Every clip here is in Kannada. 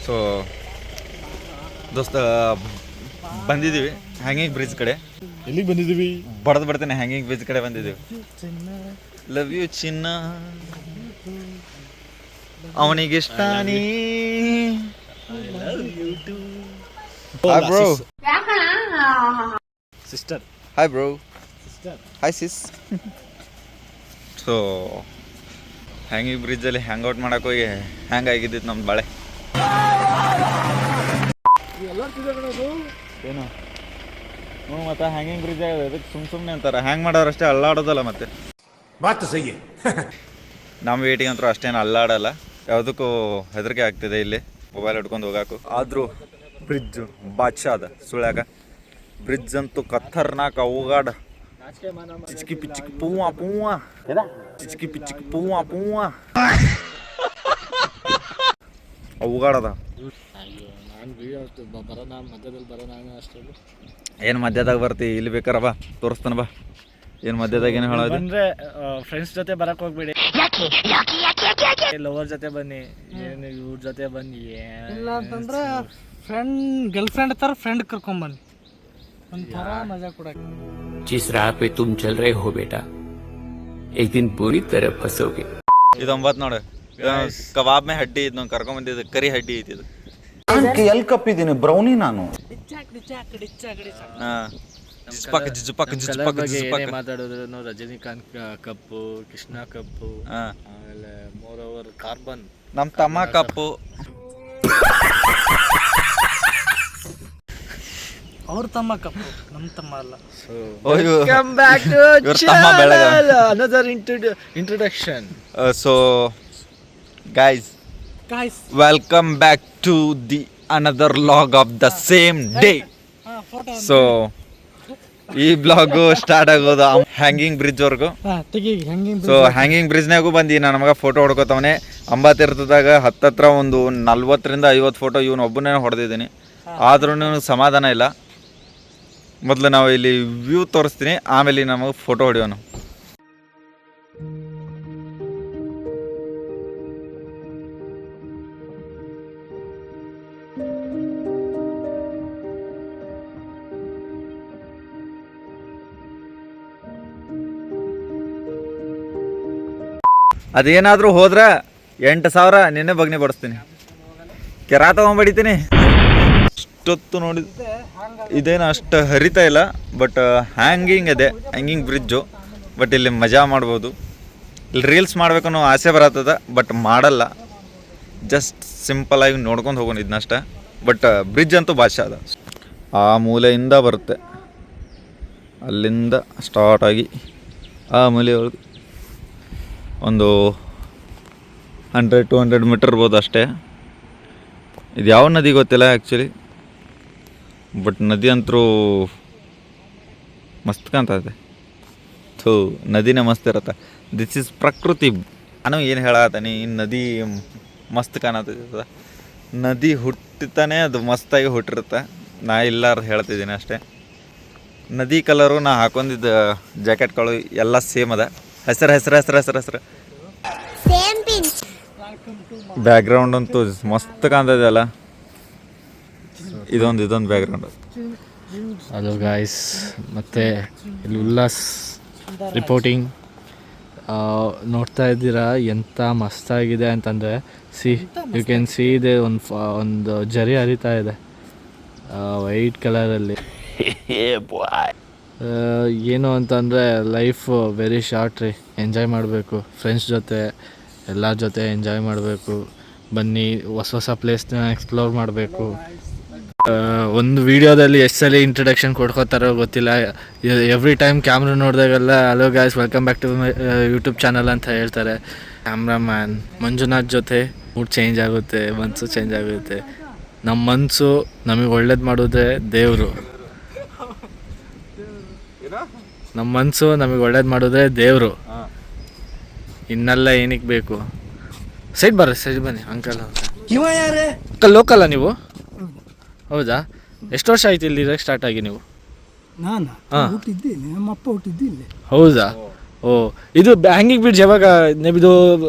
ಸೊ ದೋಸ್ತ ಬಂದಿದ್ದೀವಿ ಹ್ಯಾಂಗಿಂಗ್ ಬ್ರಿಡ್ಜ್ ಕಡೆ. ಎಲ್ಲಿಗೆ ಬಂದಿದ್ದೀವಿ? ಬಡ್ದು ಬಿಡ್ತೇನೆ, ಹ್ಯಾಂಗಿಂಗ್ ಬ್ರಿಡ್ಜ್ ಕಡೆ ಬಂದಿದ್ದೀವಿ. ಲವ್ ಯು ಚಿನ್ನ ಅವನಿಗಿಷ್ಟ ನೀ. Hi bro. Sister. Hi bro. Sister. Hi sis. So hanging ಬ್ರಿಡ್ಜಲ್ಲಿ ಹ್ಯಾಂಗ್ ಔಟ್ ಮಾಡಕ್ಕೆ ಹೋಗಿ ಹ್ಯಾಂಗ್ ಆಗಿದ್ದಿತ್ತು ನಮ್ದು ಬಾಳೆ. ಏನು ಹ್ಞೂ ಮತ್ತೆ ಹ್ಯಾಂಗಿಂಗ್ ಬ್ರಿಡ್ಜ್ ಅದಕ್ಕೆ ಸುಮ್ಮನೆ ಅಂತಾರೆ, ಹ್ಯಾಂಗ್ ಮಾಡೋರಷ್ಟೇ, ಅಲ್ಲಾಡೋದಲ್ಲ. ಮತ್ತೆ ಮಾತು ಸಹಿ. ನಮ್ಮ ವೇಟಿಗೆ ಅಂತೂ ಅಷ್ಟೇನು ಅಲ್ಲಾಡಲ್ಲ, ಯಾವುದಕ್ಕೂ ಹೆದರಿಕೆ ಆಗ್ತಿದೆ ಇಲ್ಲಿ ಮೊಬೈಲ್ ಹಿಡ್ಕೊಂಡು ಹೋಗಾಕು. ಆದರೂ ಬ್ರಿಡ್ಜು ಬಾದ್ಶಾದ ಸುಳ್ಯಾಗ ಬ್ರಿಡ್ಜ್ ಅಂತೂ ಖತರ್ನಾಕ್ ಅವಗಾಡ. ಚಿಚ್ಕಿ ಪಿಚ್ಚಿಕಿ ಪೂವ ಪೂವ, ಚಿಚ್ಕಿ ಪಿಚ್ಚಿಕಿ ಪೂವ ಪೂವ ಅವಗಾಡದ. ಏನು ಮಧ್ಯದಾಗ ಬರ್ತಿ? ಇಲ್ಲಿ ಬೇಕಾರ ಬಾ, ತೋರಿಸ್ತಾನ ಬಾ. ಏನು ಮಧ್ಯದಾಗ ಏನು ಹೇಳೋದು? ಬಂದ್ರೆ ಫ್ರೆಂಡ್ಸ್ ಜೊತೆ ಬರಕ್ ಹೋಗ್ಬೇಡಿ, ಲವರ್ ಜೊತೆ ಬನ್ನಿ, ಏನು ಇವ್ರ ಜೊತೆ ಬನ್ನಿ. ಇಲ್ಲ ಅಂತಂದ್ರೆ ಫ್ರೆಂಡ್ ಗರ್ಲ್ ಫ್ರೆಂಡ್ ತರ ಫ್ರೆಂಡ್ ಕರ್ಕೊಂಡ್ ಬನ್ನಿ, ಒಂಥರ ಮಜಾ ಕೊಡಕ್ಕೆ. जिस राह पे तुम चल रहे हो बेटा, एक दिन पूरी तरह फंसोगे. ಇದು ಒಂಬತ್ತು ನೋಡು, ಕಬಾಬ್ ಮೇ ಹಡ್ಡಿ ಇದ್ ಕರ್ಕೊಂಡ್ ಬಂದಿದ್ದು, ಕರಿ ಹಡ್ಡಿ ಐತಿ ಇದು. ಎಲ್ಲಿ ಕಪ್ಪಿದ್ದೀನಿ ಬ್ರೌನಿ ನಾನು. ಮಾತಾಡಿದ್ರು ರಜನಿಕಾಂತ್ ಕಪ್ಪು, ಕೃಷ್ಣ ಕಪ್ಪು, ಆಮೇಲೆ ಮೋರ್ ಓವರ್ ಕಾರ್ಬನ್ ನಮ್ ತಮ್ಮ ಕಪ್ಪು. ಅವ್ರ ತಮ್ಮ ಕಪ್ಪು, ನಮ್ ತಮ್ಮ ಅಲ್ಲ. Another introduction. So guys, welcome back to the another log of the same day. So ಈ ಬ್ಲಾಗು ಸ್ಟಾರ್ಟ್ ಆಗೋದು ಹ್ಯಾಂಗಿಂಗ್ ಬ್ರಿಡ್ಜ್ ವರ್ಗು. ಸೊ ಹ್ಯಾಂಗಿಂಗ್ ಬ್ರಿಡ್ಜ್ನಾಗೂ ಬಂದು ನನ್ನ ಮಗ ಫೋಟೋ ಹೊಡ್ಕೋತವನೆ. ಅಂಬಾತೀರ್ಥದಾಗ ಹತ್ತತ್ರ ಒಂದು 40-50 ಫೋಟೋ ಇವನು ಒಬ್ಬನೇ ಹೊಡೆದಿದ್ದೀನಿ, ಆದ್ರೂ ಸಮಾಧಾನ ಇಲ್ಲ. ಮೊದಲು ನಾವು ಇಲ್ಲಿ ವ್ಯೂ ತೋರಿಸ್ತೀನಿ, ಆಮೇಲೆ ನಮಗೆ ಫೋಟೋ ಹೊಡೆಯೋನು. ಅದೇನಾದರೂ ಹೋದ್ರೆ 8,000 ನಿನ್ನೆ ಬಗ್ನಿ ಬಡಿಸ್ತೀನಿ, ಕೆರಾ ತಗೊಂಡ್ಬಡಿತೀನಿ. ಇಷ್ಟೊತ್ತು ನೋಡಿ ಇದೇನು ಅಷ್ಟು ಹರಿತಾ ಇಲ್ಲ, ಬಟ್ ಹ್ಯಾಂಗಿಂಗ್ ಇದೆ, ಹ್ಯಾಂಗಿಂಗ್ ಬ್ರಿಡ್ಜು. ಬಟ್ ಇಲ್ಲಿ ಮಜಾ ಮಾಡ್ಬೋದು. ಇಲ್ಲಿ ರೀಲ್ಸ್ ಮಾಡ್ಬೇಕನ್ನೋ ಆಸೆ ಬರತ್ತದ, ಬಟ್ ಮಾಡಲ್ಲ. ಜಸ್ಟ್ ಸಿಂಪಲಾಗಿ ನೋಡ್ಕೊಂಡು ಹೋಗೋಣ ಇದನ್ನಷ್ಟೇ. ಬಟ್ ಬ್ರಿಡ್ಜ್ ಅಂತೂ ಬಾದ್ಶಾ ಅದ. ಆ ಮೂಲೆಯಿಂದ ಬರುತ್ತೆ, ಅಲ್ಲಿಂದ ಸ್ಟಾರ್ಟ್ ಆಗಿ ಆ ಮೂಲೆಯೊಳಗೆ ಒಂದು 100-200 ಮೀಟರ್ ಇರ್ಬೋದು ಅಷ್ಟೇ. ಇದು ಯಾವ ನದಿ ಗೊತ್ತಿಲ್ಲ ಆ್ಯಕ್ಚುಲಿ, ಬಟ್ ನದಿ ಅಂತೂ ಮಸ್ತ್ ಕಾಣ್ತದೆ. ನದಿನೇ ಮಸ್ತ್ ಇರತ್ತೆ. ದಿಸ್ ಈಸ್ ಪ್ರಕೃತಿ. ನಾನು ಏನು ಹೇಳತ್ತೀನಿ, ಈ ನದಿ ಮಸ್ತ್ ಕಾಣತ್ತದ. ನದಿ ಹುಟ್ಟಿತಾನೆ ಅದು ಮಸ್ತಾಗಿ ಹುಟ್ಟಿರುತ್ತೆ. ನಾ ಇಲ್ಲಾರ್ದು ಹೇಳ್ತಿದ್ದೀನಿ ಅಷ್ಟೇ. ನದಿ ಕಲರು ನಾ ಹಾಕೊಂಡಿದ್ದ ಜಾಕೆಟ್ಗಳು ಎಲ್ಲ ಸೇಮ್ ಅದ. ಹೆಸರು ಬ್ಯಾಕ್ಗ್ರೌಂಡ್ ಅಂತೂ ಮಸ್ತ್ ಕಾಣ್ತದೆ ಅಲ್ಲ. ಇದೊಂದು ಬ್ಯಾಕ್ಗ್ರೌಂಡ್. ಹಲೋ ಗಾಯ್ಸ್, ಮತ್ತೆ ಇಲ್ಲಿ ಉಲ್ಲಾಸ್ ರಿಪೋರ್ಟಿಂಗ್. ನೋಡ್ತಾ ಇದ್ದೀರಾ ಎಂಥ ಮಸ್ತಾಗಿದೆ ಅಂತಂದರೆ, ಯು ಕ್ಯಾನ್ ಸಿ ಇದೆ. ಒಂದು ಜರಿ ಹರಿತಾ ಇದೆ ವೈಟ್ ಕಲರಲ್ಲಿ. ಏನು ಅಂತಂದರೆ ಲೈಫ್ ವೆರಿ ಶಾರ್ಟ್ ರೀ, ಎಂಜಾಯ್ ಮಾಡಬೇಕು. ಫ್ರೆಂಡ್ಸ್ ಜೊತೆ ಎಲ್ಲರ ಜೊತೆ ಎಂಜಾಯ್ ಮಾಡಬೇಕು. ಬನ್ನಿ, ಹೊಸ ಪ್ಲೇಸ್ನ ಎಕ್ಸ್ಪ್ಲೋರ್ ಮಾಡಬೇಕು. ಒಂದು ವೀಡಿಯೋದಲ್ಲಿ ಎಷ್ಟು ಸಲ ಇಂಟ್ರಡಕ್ಷನ್ ಕೊಡ್ಕೋತಾರೋ ಗೊತ್ತಿಲ್ಲ. ಎವ್ರಿ ಟೈಮ್ ಕ್ಯಾಮ್ರಾ ನೋಡಿದಾಗೆಲ್ಲ hello guys welcome back to my YouTube channel ಅಂತ ಹೇಳ್ತಾರೆ. ಕ್ಯಾಮ್ರಾಮ್ಯಾನ್ ಮಂಜುನಾಥ್ ಜೊತೆ ಮೂಡ್ ಚೇಂಜ್ ಆಗುತ್ತೆ, ಮನಸ್ಸು ಚೇಂಜ್ ಆಗುತ್ತೆ. ನಮ್ಮ ಮನಸ್ಸು ನಮಗೆ ಒಳ್ಳೇದು ಮಾಡಿದ್ರೆ ದೇವರು. ನಮ್ಮ ಮನಸ್ಸು ನಮಗೆ ಒಳ್ಳೇದು ಮಾಡಿದ್ರೆ ದೇವರು, ಇನ್ನೆಲ್ಲ ಏನಕ್ಕೆ ಬೇಕು. ಸೈಡ್ ಬನ್ನಿ ಅಂಕಲ್. ಲೋಕಲ್ಲ ನೀವು? ಹೌದಾ? ಎಷ್ಟು ವರ್ಷ ಆಯ್ತು ಇಲ್ಲಿ ಇರೋಕ್ಕೆ ಸ್ಟಾರ್ಟ್ ಆಗಿ ನೀವು? ನಾನು ಹುಟ್ಟಿದ್ದೇನೆ, ನಮ್ಮ ಅಪ್ಪ ಹುಟ್ಟಿದ್ದು ಇಲ್ಲೇ. ಹೌದಾ? ಓ ಇದು ಹ್ಯಾಂಗಿಂಗ್ ಬ್ರಿಡ್ಜ್ ಯಾವಾಗ ಇದು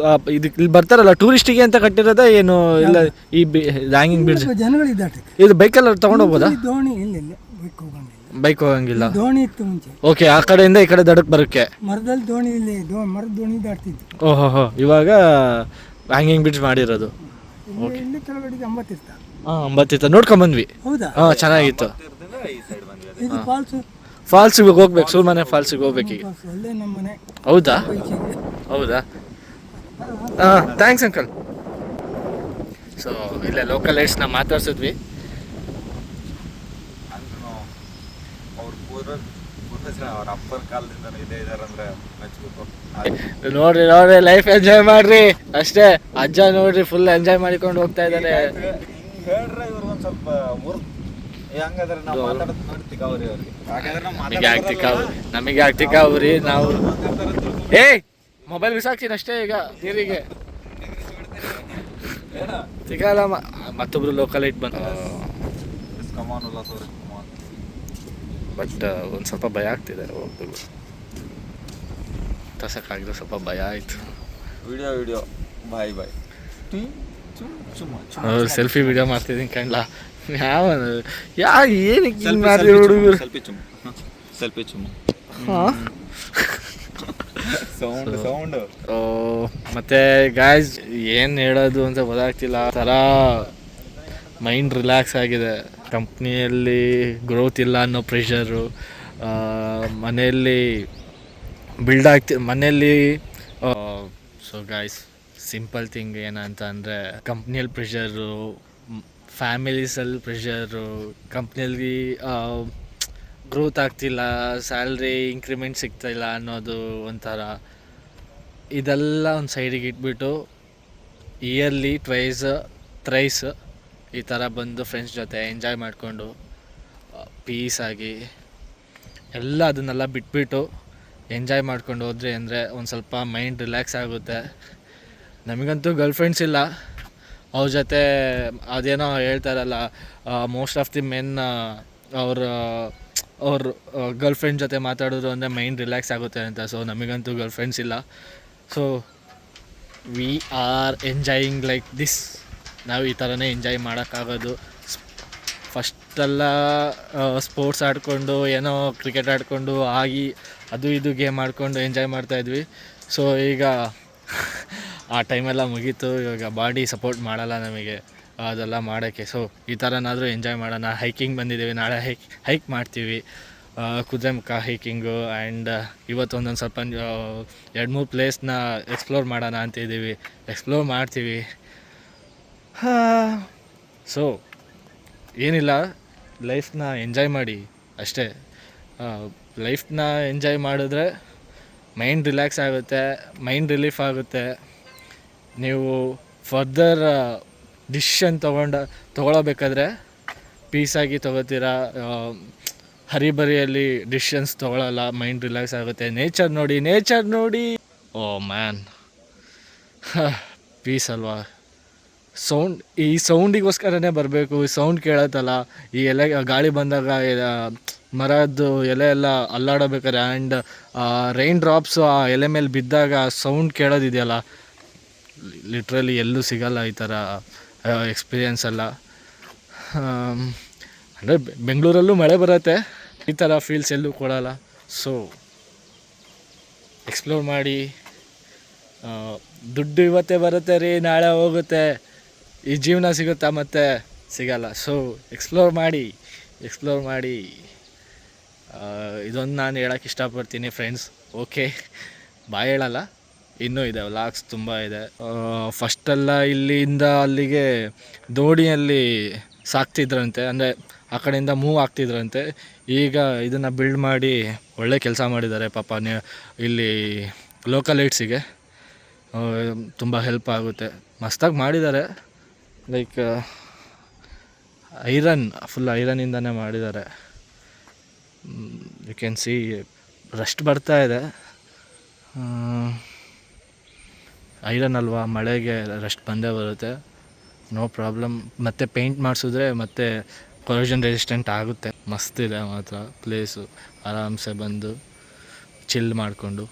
ಇದು ಇಲ್ಲಿ ಬರ್ತಾರಲ್ಲ ಟೂರಿಸ್ಟಿಗೆ ಅಂತ ಕಟ್ಟಿರೋದ ಏನು ಇಲ್ಲ ಈ ಹ್ಯಾಂಗಿಂಗ್ ಬ್ರಿಡ್ಜ್ ಜನಗಳಿದ್ದಾಟೆ ಇದು ಬೈಕಲ್ಲಿ ತೊಗೊಂಡು ಹೋಗ್ಬೋದಾ? ದೋಣಿ ಇಲ್ಲ ಬೈಕ್ ಹೋಗಂಗಿಲ್ಲ. ಬೈಕ್ ಹೋಗಂಗಿಲ್ಲ. ದೋಣಿ ಇತ್ತು ಮುಂಚೆ. ಓಕೆ, ಆ ಕಡೆಯಿಂದ ಈ ಕಡೆ ದಡಕ್ಕೆ ಬರೋಕ್ಕೆ ಮರದಲ್ಲಿ ದೋಣಿ ಇಲ್ಲಿ ಮರದ ದೋಣಿ ದಾಟ್ತಿತ್ತು. ಓಹೋ ಇವಾಗ ಹ್ಯಾಂಗಿಂಗ್ ಬ್ರಿಡ್ಜ್ ಮಾಡಿರೋದು. ಇಲ್ಲಿ ಕೆಳಗಡೆಗೆ ಅಂಬತ್ತಿರ್ತ. ಹಾಂ, ಅಂಬತ್ತಿತ್ತು ನೋಡ್ಕೊಂಬಂದ್ವಿ. ಹೌದಾ? ಹಾಂ, ಚೆನ್ನಾಗಿತ್ತು. ಇದು ಫಾಲ್ಸು. ಫಾಲ್ಸಿಗೆ ಹೋಗ್ಬೇಕು, ಸುಲ್ಮನೆ ಫಾಲ್ಸಿಗೆ ಹೋಗ್ಬೇಕು ಈಗ. ಅಲ್ಲೇ ನಮ್ಮ ಮನೆ. ಹೌದಾ? ಹೌದಾ? ಹಾಂ, ಥ್ಯಾಂಕ್ಸ್ ಅಂಕಲ್. ಸೊ ಇಲ್ಲೇ ಲೋಕಲ್ ಲೈಟ್ಸ್ನ ಮಾತಾಡ್ಸಿದ್ವಿ. ಅವ್ರ ಅಪ್ಪರ ಕಾಲದಿಂದ ಇದೇ ಇದಾರಂದ್ರೆ ಮೆಚ್ಬೇಕು. ನೋಡ್ರಿ ಲೈಫ್ ಎಂಜಾಯ್ ಮಾಡ್ರಿ ಅಷ್ಟೇ. ಅಜ್ಜ ನೋಡ್ರಿ ಫುಲ್ ಎಂಜಾಯ್ ಮಾಡಿಕೊಂಡು ಹೋಗ್ತಾ ಇದ್ದಾರೆ. ಹೇಳ್ರೆ ಇವ್ರು ಒಂದ್ ಸ್ವಲ್ಪ ಹಂಗಾದ್ರೆ ನಾವು ಮಾತಾಡೋದು ನೋಡ್ತಿಕ ಅವ್ರಿ ಅವ್ರಿಗೆ ನಮಗೆ ಆಗ್ತಿಕ ಅವ್ರಿ. ನಾವು ಮೊಬೈಲ್ ಬಿಸಾಕ್ತೀನಿ ಅಷ್ಟೇ ಈಗ ನೀರಿಗೆ ಸಿಗಲ್ಲ. ಮತ್ತೊಬ್ರು ಲೋಕಲ್ ಲೈಟ್ ಬಂದು ಬಟ್ ಒಂದು ಸ್ವಲ್ಪ ಭಯ ಆಗ್ತಿದೆ ಹೋಗ್ಬೇಕು. ತಸಕ್ಕಾಗಿದ್ರೆ ಸ್ವಲ್ಪ ಭಯ ಆಯಿತು. ವಿಡಿಯೋ ಬಾಯ್ ಸೆಲ್ಫಿ ವಿಡಿಯೋ ಮಾಡ್ತಿದ್ದೀನಿ ಕಣ್ಲ. ಏನಕ್ಕೆ ಹುಡುಗರು ಸೆಲ್ಫಿ ಚುಮ್ಮ ಸೌಂಡ್. ಮತ್ತೆ ಗಾಯ್ಸ್ ಏನು ಹೇಳೋದು ಅಂತ ಗೊತ್ತಾಗ್ತಿಲ್ಲ. ಥರ ಮೈಂಡ್ ರಿಲ್ಯಾಕ್ಸ್ ಆಗಿದೆ. ಕಂಪ್ನಿಯಲ್ಲಿ ಗ್ರೋತ್ ಇಲ್ಲ ಅನ್ನೋ ಪ್ರೆಷರು, ಮನೆಯಲ್ಲಿ ಮನೆಯಲ್ಲಿ ಸೊ ಗಾಯ್ಸ್ ಸಿಂಪಲ್ ಥಿಂಗ್ ಏನಂತ ಅಂದರೆ ಕಂಪ್ನಿಯಲ್ಲಿ ಪ್ರೆಷರು, ಫ್ಯಾಮಿಲೀಸಲ್ಲಿ ಪ್ರೆಷರು, ಕಂಪ್ನಿಯಲ್ಲಿ ಗ್ರೋತ್ ಆಗ್ತಿಲ್ಲ, ಸ್ಯಾಲ್ರಿ ಇಂಕ್ರಿಮೆಂಟ್ ಸಿಗ್ತಾಯಿಲ್ಲ ಅನ್ನೋದು ಒಂಥರ. ಇದೆಲ್ಲ ಒಂದು ಸೈಡಿಗೆ ಇಟ್ಬಿಟ್ಟು ಇಯರ್ಲಿ ಥ್ರೈಸ್ ಈ ಥರ ಬಂದು ಫ್ರೆಂಡ್ಸ್ ಜೊತೆ ಎಂಜಾಯ್ ಮಾಡಿಕೊಂಡು ಪೀಸಾಗಿ ಎಲ್ಲ ಅದನ್ನೆಲ್ಲ ಬಿಟ್ಬಿಟ್ಟು ಎಂಜಾಯ್ ಮಾಡ್ಕೊಂಡು ಹೋದ್ರಿ ಅಂದರೆ ಒಂದು ಸ್ವಲ್ಪ ಮೈಂಡ್ ರಿಲ್ಯಾಕ್ಸ್ ಆಗುತ್ತೆ. ನಮಗಂತೂ ಗರ್ಲ್ಫ್ರೆಂಡ್ಸ್ ಇಲ್ಲ. ಅವ್ರ ಜೊತೆ ಅದೇನೋ ಹೇಳ್ತಾರಲ್ಲ, ಮೋಸ್ಟ್ ಆಫ್ ದಿ ಮೆನ್ ಅವ್ರ ಗರ್ಲ್ಫ್ರೆಂಡ್ ಜೊತೆ ಮಾತಾಡೋದು ಅಂದರೆ ಮೈಂಡ್ ರಿಲ್ಯಾಕ್ಸ್ ಆಗುತ್ತೆ ಅಂತ. ಸೊ ನಮಗಂತೂ ಗರ್ಲ್ಫ್ರೆಂಡ್ಸ್ ಇಲ್ಲ. So we are enjoying like this. ನಾವು ಈ ಥರನೇ ಎಂಜಾಯ್ ಮಾಡೋಕ್ಕಾಗೋದು. ಫಸ್ಟೆಲ್ಲ ಸ್ಪೋರ್ಟ್ಸ್ ಆಡಿಕೊಂಡು ಏನೋ ಕ್ರಿಕೆಟ್ ಆಡಿಕೊಂಡು ಅದು ಇದು ಗೇಮ್ ಆಡಿಕೊಂಡು ಎಂಜಾಯ್ ಮಾಡ್ತಾಯಿದ್ವಿ. ಸೊ ಈಗ ಆ ಟೈಮೆಲ್ಲ ಮುಗೀತು. ಇವಾಗ ಬಾಡಿ ಸಪೋರ್ಟ್ ಮಾಡಲ್ಲ ನಮಗೆ ಅದೆಲ್ಲ ಮಾಡೋಕ್ಕೆ. ಸೊ ಈ ಥರನಾದರೂ ಎಂಜಾಯ್ ಮಾಡೋಣ. ಹೈಕಿಂಗ್ ಬಂದಿದ್ದೀವಿ, ನಾಳೆ ಹೈಕ್ ಮಾಡ್ತೀವಿ, ಕುದುರೆಮುಖ ಹೈಕಿಂಗು. ಆ್ಯಂಡ್ ಇವತ್ತು ಒಂದೊಂದು ಸ್ವಲ್ಪ 2-3 ಪ್ಲೇಸ್ನ ಎಕ್ಸ್ಪ್ಲೋರ್ ಮಾಡೋಣ ಅಂತಿದ್ದೀವಿ. ಎಕ್ಸ್ಪ್ಲೋರ್ ಮಾಡ್ತೀವಿ. ಸೊ ಏನಿಲ್ಲ, ಲೈಫ್ನ ಎಂಜಾಯ್ ಮಾಡಿ ಅಷ್ಟೇ. ಲೈಫ್ನ ಎಂಜಾಯ್ ಮಾಡಿದ್ರೆ ಮೈಂಡ್ ರಿಲ್ಯಾಕ್ಸ್ ಆಗುತ್ತೆ, ಮೈಂಡ್ ರಿಲೀಫ್ ಆಗುತ್ತೆ. ನೀವು ಫರ್ದರ್ ಡಿಸಿಷನ್ ತೊಗೊಳಬೇಕಾದ್ರೆ ಪೀಸಾಗಿ ತೊಗೋತೀರಾ. ಹರಿಬರಿಯಲ್ಲಿ ಡಿಸಿಷನ್ಸ್ ತೊಗೊಳಲ್ಲ, ಮೈಂಡ್ ರಿಲ್ಯಾಕ್ಸ್ ಆಗುತ್ತೆ. ನೇಚರ್ ನೋಡಿ. ಓ ಮ್ಯಾನ್, ಪೀಸ್ ಅಲ್ವಾ. ಈ ಸೌಂಡಿಗೋಸ್ಕರನೇ ಬರಬೇಕು. ಈ ಸೌಂಡ್ ಕೇಳತ್ತಲ್ಲ, ಈ ಎಲೆ ಗಾಳಿ ಬಂದಾಗ ಮರದ್ದು ಎಲೆ ಎಲ್ಲ ಅಲ್ಲಾಡಬೇಕಾದ್ರೆ ಆ್ಯಂಡ್ ರೈನ್ ಡ್ರಾಪ್ಸು ಆ ಎಲೆ ಮೇಲೆ ಬಿದ್ದಾಗ ಸೌಂಡ್ ಕೇಳೋದಿದೆಯಲ್ಲ, ಲಿಟ್ರಲಿ ಎಲ್ಲೂ ಸಿಗಲ್ಲ ಈ ಥರ ಎಕ್ಸ್ಪೀರಿಯನ್ಸ್ ಎಲ್ಲ. ಅಂದರೆ ಬೆಂಗಳೂರಲ್ಲೂ ಮಳೆ ಬರುತ್ತೆ, ಈ ಥರ ಫೀಲ್ಸ್ ಎಲ್ಲೂ ಕೊಡಲ್ಲ. ಸೊ ಎಕ್ಸ್ಪ್ಲೋರ್ ಮಾಡಿ. ದುಡ್ಡು ಇವತ್ತೇ ಬರುತ್ತೆ ರೀ, ನಾಳೆ ಹೋಗುತ್ತೆ. ಈ ಜೀವನ ಸಿಗುತ್ತಾ ಮತ್ತೆ ಸಿಗಲ್ಲ. ಸೊ ಎಕ್ಸ್ಪ್ಲೋರ್ ಮಾಡಿ. ಇದೊಂದು ನಾನು ಹೇಳೋಕ್ಕೆ ಇಷ್ಟಪಡ್ತೀನಿ ಫ್ರೆಂಡ್ಸ್. ಓಕೆ, ಬಾಯ್ ಹೇಳಲ್ಲ, ಇನ್ನೂ ಇದೆ, ವ್ಲಾಗ್ಸ್ ತುಂಬ ಇದೆ. ಫಸ್ಟೆಲ್ಲ ಇಲ್ಲಿಂದ ಅಲ್ಲಿಗೆ ದೋಣಿಯಲ್ಲಿ ಸಾಕ್ತಿದ್ರಂತೆ, ಅಂದರೆ ಆ ಕಡೆಯಿಂದ ಮೂವ್ ಆಗ್ತಿದ್ರಂತೆ. ಈಗ ಇದನ್ನು ಬಿಲ್ಡ್ ಮಾಡಿ ಒಳ್ಳೆ ಕೆಲಸ ಮಾಡಿದ್ದಾರೆ ಪಾಪ. ಇಲ್ಲಿ ಲೋಕಲ್ ಲೈಟ್ಸಿಗೆ ತುಂಬ ಹೆಲ್ಪ್ ಆಗುತ್ತೆ. ಮಸ್ತಾಗಿ ಮಾಡಿದ್ದಾರೆ. ಲೈಕ್ ಫುಲ್ ಐರನ್ನಿಂದನೇ ಮಾಡಿದ್ದಾರೆ. ಯು ಕ್ಯಾನ್ ಸಿ ರಸ್ಟ್ ಬರ್ತಾ ಇದೆ. ಐರನ್ ಅಲ್ವಾ, ಮಳೆಗೆ ರಸ್ಟ್ ಬಂದೇ ಬರುತ್ತೆ, ನೋ ಪ್ರಾಬ್ಲಮ್. ಮತ್ತು ಪೇಂಟ್ ಮಾಡಿಸಿದ್ರೆ ಮತ್ತೆ ಕೊರೋಷನ್ ರೆಸಿಸ್ಟೆಂಟ್ ಆಗುತ್ತೆ. ಮಸ್ತಿದೆ ಮಾತ್ರ ಪ್ಲೇಸು. ಆರಾಮ್ಸೆ ಬಂದು ಚಿಲ್ ಮಾಡಿಕೊಂಡು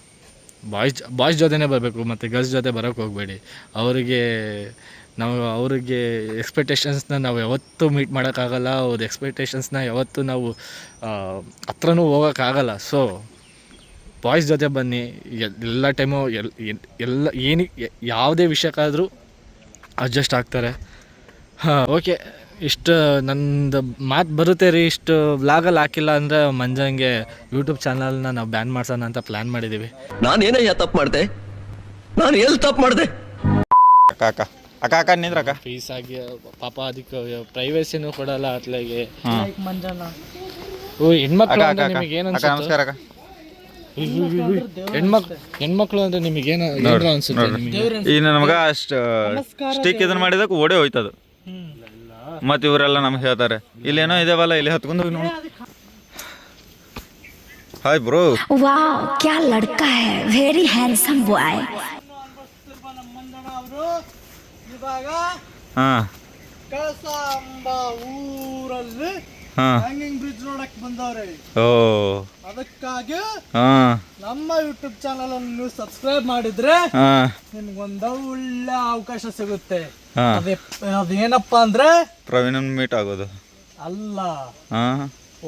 ಬಾಯ್ಸ್ ಜೊತೆನೇ ಬರಬೇಕು, ಮತ್ತು ಗರ್ಲ್ಸ್ ಜೊತೆ ಬರೋಕ್ಕೆ ಹೋಗಬೇಡಿ. ಅವ್ರಿಗೆ ಎಕ್ಸ್ಪೆಕ್ಟೇಷನ್ಸ್ನ ನಾವು ಯಾವತ್ತೂ ಮೀಟ್ ಮಾಡೋಕ್ಕಾಗಲ್ಲ, ಅವ್ರ ಎಕ್ಸ್ಪೆಕ್ಟೇಷನ್ಸ್ನ ಯಾವತ್ತೂ ನಾವು ಹತ್ರನೂ ಹೋಗೋಕ್ಕಾಗಲ್ಲ. ಸೊ ಬಾಯ್ಸ್ ಜೊತೆ ಬನ್ನಿ, ಎಲ್ಲ ಟೈಮು ಎಲ್ಲ ಯಾವುದೇ ವಿಷಯಕ್ಕಾದರೂ ಅಡ್ಜಸ್ಟ್ ಆಗ್ತಾರೆ. ಹಾಂ, ಓಕೆ, ಇಷ್ಟು ನಂದು ಮಾತು ಬರುತ್ತೆ ರೀ. ಇಷ್ಟು ವ್ಲಾಗಲ್ಲಿ ಹಾಕಿಲ್ಲ ಅಂದರೆ ಮಂಜಂಗೆ ಯೂಟ್ಯೂಬ್ ಚಾನಲ್ನ ನಾವು ಬ್ಯಾನ್ ಮಾಡ್ಸೋಣ ಅಂತ ಪ್ಲ್ಯಾನ್ ಮಾಡಿದ್ದೀವಿ. ನಾನೇನಯ್ಯ ತಪ್ಪು ಮಾಡಿದೆ? ನಾನು ಎಲ್ಲಿ ತಪ್ಪು ಮಾಡಿದೆ? ಅಕ್ಕ ನಿಂದ್ರಕ್ಕ. ಫೀಸ್ ಆಗಿ ಪಾಪ ಅದಕ್ಕೆ ಪ್ರೈವೇಸಿನೂ ಕೊಡಲ್ಲ ಅತ್ಲಾಗೆ. ಓ ಹೆಣ್ಮಕ್ಳು ಅಂದರೆ ನಿಮಗೆ ಏನು ಅಕ್ಕ ನಮಸ್ಕಾರ ಅಕ್ಕ. ಹೆಣ್ಮಕ್ಳು ಅಂದರೆ ನಿಮಗೇನು ಅನ್ಸುತ್ತೆ? ಈಗ ನಮ್ಗೆ ಅಷ್ಟು ಸ್ಟಿಕ್ ಇದನ್ನ ಮಾಡಿದಾಗ ಓಡೇ ಹೋಯ್ತದು. ಮತ್ತು ಇವರೆಲ್ಲ ನಮ್ಗೆ ಹೇಳ್ತಾರೆ ಇಲ್ಲೇನೋ ಇದೇವಲ್ಲ, ಇಲ್ಲಿ ಹತ್ಕೊಂಡು ಹೋಗಿ ನೋಡಿ. Hi bro. वाह क्या लड़का है, वेरी हैंडसम बॉय. ಇವಾಗ ಹಾಂ ಕಳಸಾಂಬ ಊರಲ್ಲಿ ಹಾಂ. ಹ್ಯಾಂಗಿಂಗ್ ಬ್ರಿಡ್ಜ್ ನೋಡಕ್ ಬಂದವ್ರೆ. ಓ ಅದಕ್ಕಾಗಿ ಹಾಂ ನಮ್ಮ ಯೂಟ್ಯೂಬ್ ಚಾನಲ್ ಅನ್ನು ನೀವು ಸಬ್ಸ್ಕ್ರೈಬ್ ಮಾಡಿದ್ರೆ ಹಾಂ ನಿಮ್ಗೊಂದು ಒಳ್ಳೆ ಅವಕಾಶ ಸಿಗುತ್ತೆ. ಹಾಂ. ಅದೇನಪ್ಪಾ ಅಂದ್ರೆ ಪ್ರವೀಣನ್ ಮೀಟ್ ಆಗೋದು ಅಲ್ಲ, ಹಾಂ.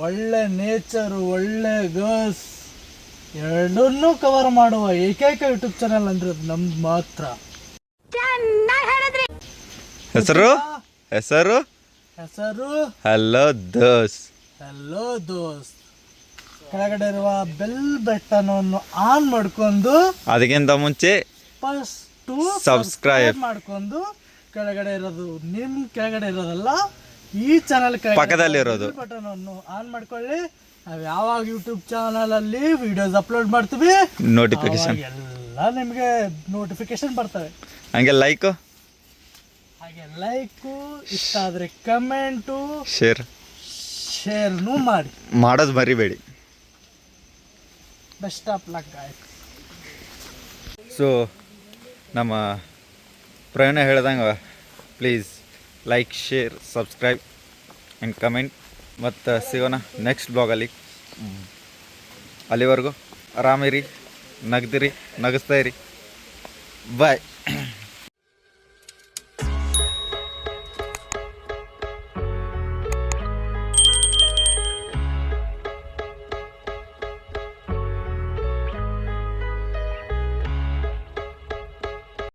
ಒಳ್ಳೆ ನೇಚರ್, ಒಳ್ಳೆ ಗರ್ಲ್ಸ್ ಎರಡನ್ನೂ ಕವರ್ ಮಾಡುವ ಏಕೈಕ ಯೂಟ್ಯೂಬ್ ಚಾನಲ್ ಅಂದ್ರೆ ನಮ್ದು ಮಾತ್ರ. ಹೆಸರು ಹೆಸರು ಹಲೋ ದೋಸ್. ಹಲೋ ದೋಸ್ತ್. ಕೆಳಗಡೆ ಇರುವ ಬೆಲ್ ಬಟನ್ ಆನ್ ಮಾಡ್ಕೊಂಡು ಅದಕ್ಕಿಂತ ಮುಂಚೆ ಫಸ್ಟ್ Subscribe ಮಾಡ್ಕೊಂಡು ಕೆಳಗಡೆ ಇರೋದು ಕೆಳಗಡೆ ಇರೋದಲ್ಲ, ಈ ಚಾನಲ್ ಪಕ್ಕದಲ್ಲಿರೋದು ಬಟನ್ ಅನ್ನು ಆನ್ ಮಾಡ್ಕೊಳ್ಳಿ. ನಾವು ಯಾವಾಗ ಯೂಟ್ಯೂಬ್ ಚಾನಲ್ ಅಲ್ಲಿ ವಿಡಿಯೋಸ್ ಅಪ್ಲೋಡ್ ಮಾಡ್ತೀವಿ ನೋಟಿಫಿಕೇಶನ್ ಎಲ್ಲ ನಿಮಗೆ ನೋಟಿಫಿಕೇಶನ್ ಬರ್ತವೆ. ಹಂಗೆ ಲೈಕು ಹಾಗೆ ಲೈಕು, ಇಷ್ಟ ಆದರೆ ಕಮೆಂಟು, ಶೇರ್ನು ಮಾಡಿ. ಮಾಡೋದು ಮರಿಬೇಡಿ. Best of luck guys. So ನಮ್ಮ ಪ್ರಯಾಣ ಹೇಳ್ದಂಗೆ please like, share, subscribe and comment. ಮತ್ತು ಸಿಗೋಣ ನೆಕ್ಸ್ಟ್ ಬ್ಲಾಗಲ್ಲಿ. ಅಲ್ಲಿವರೆಗೂ ಆರಾಮಿರಿ, ನಗ್ದಿರಿ, ನಗಿಸ್ತಾ ಇರಿ. ಬಾಯ್.